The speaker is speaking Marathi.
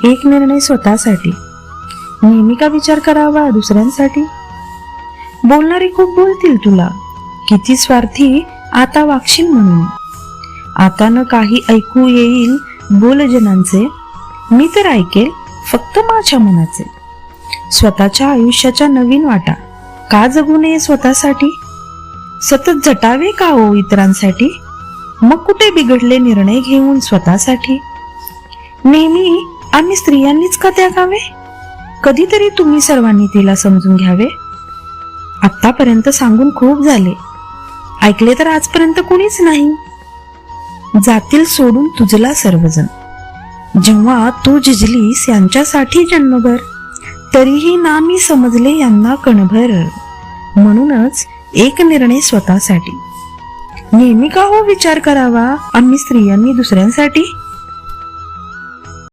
एक निर्णय स्वतःसाठी, नेहमी का विचार करावा दुसऱ्यांसाठी? बोलणारी खूप बोलतील तुला, किती स्वार्थी आता वागशील म्हणून. आता न काही ऐकू येईल बोलजनांचे, मी तर ऐकेल फक्त माझ्या मनाचे. स्वतःच्या आयुष्याच्या नवीन वाटा, का जगू नये स्वतःसाठी? सतत झटावे का हो इतरांसाठी? मग कुठे बिघडले निर्णय घेऊन स्वतःसाठी? नेहमी आम्ही स्त्रियांनीच का त्यागावे? कधीतरी तुम्ही सर्वांनी तिला समजून घ्यावे. आतापर्यंत सांगून खूप झाले, ऐकले तर आजपर्यंत कुणीच नाही. जातील सोडून तुझला सर्वजण, जेव्हा तू झिजलीस यांच्यासाठी जन्मभर, तरीही ना मी समजले यांना कणभर. म्हणूनच एक निर्णय स्वतःसाठी, नेहमी का हो विचार करावा आम्ही स्त्रियांनी दुसऱ्यांसाठी?